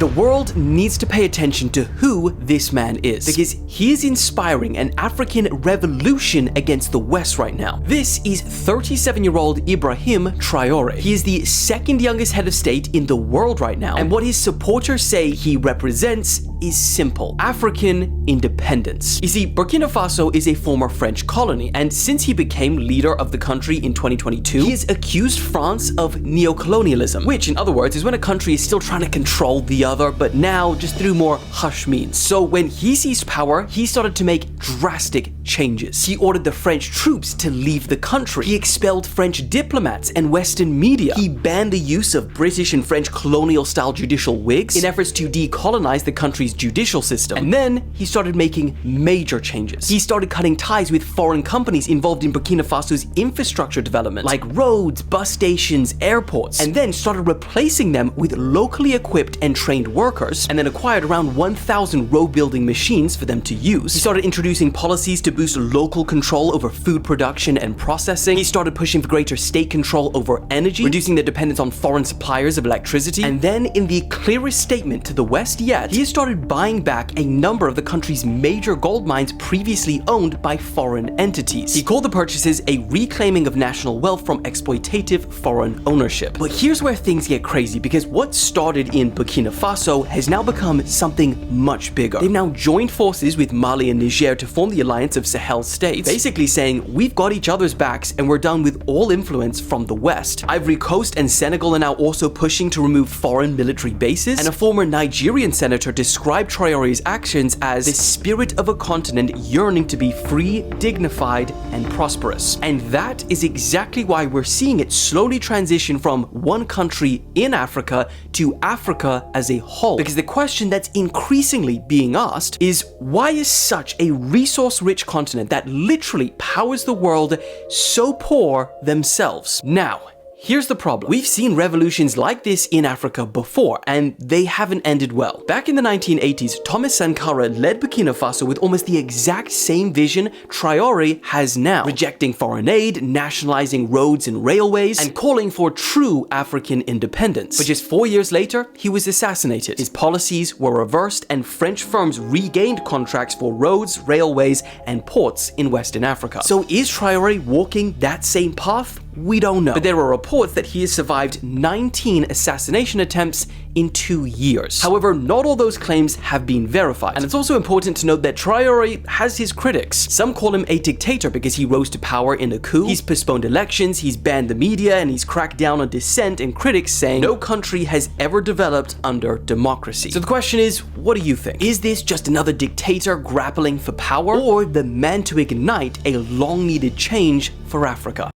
The world needs to pay attention to who this man is, because he is inspiring an African revolution against the West right now. This is 37-year-old Ibrahim Traoré. He is the second youngest head of state in the world right now, and what his supporters say he represents is simple: African independence. You see, Burkina Faso is a former French colony, and since he became leader of the country in 2022, he has accused France of neocolonialism, which in other words is when a country is still trying to control the other, but now just through more hush means. So when he seized power, he started to make drastic changes. He ordered the French troops to leave the country. He expelled French diplomats and Western media. He banned the use of British and French colonial-style judicial wigs in efforts to decolonize the country's judicial system. And then he started making major changes. He started cutting ties with foreign companies involved in Burkina Faso's infrastructure development, like roads, bus stations, airports, and then started replacing them with locally equipped and trained workers, and then acquired around 1,000 road building machines for them to use. He started introducing policies to boost local control over food production and processing. He started pushing for greater state control over energy, reducing the dependence on foreign suppliers of electricity. And then, in the clearest statement to the West yet, he has started buying back a number of the country's major gold mines previously owned by foreign entities. He called the purchases a reclaiming of national wealth from exploitative foreign ownership. But here's where things get crazy, because what started in Burkina Faso has now become something much bigger. They've now joined forces with Mali and Niger to form the alliance of Sahel states, basically saying we've got each other's backs and we're done with all influence from the West. Ivory Coast and Senegal are now also pushing to remove foreign military bases, and a former Nigerian senator described Traoré's actions as the spirit of a continent yearning to be free, dignified, and prosperous. And that is exactly why we're seeing it slowly transition from one country in Africa to Africa as a whole. Because the question that's increasingly being asked is, why is such a resource-rich continent that literally powers the world so poor themselves? Now, here's the problem. We've seen revolutions like this in Africa before, and they haven't ended well. Back in the 1980s, Thomas Sankara led Burkina Faso with almost the exact same vision Traoré has now, rejecting foreign aid, nationalizing roads and railways, and calling for true African independence. But just 4 years later, he was assassinated. His policies were reversed, and French firms regained contracts for roads, railways, and ports in Western Africa. So is Traoré walking that same path? We don't know. But there are reports that he has survived 19 assassination attempts in 2 years. However, not all those claims have been verified. And it's also important to note that Traoré has his critics. Some call him a dictator because he rose to power in a coup. He's postponed elections, he's banned the media, and he's cracked down on dissent and critics, saying no country has ever developed under democracy. So the question is, what do you think? Is this just another dictator grappling for power, or the man to ignite a long-needed change for Africa?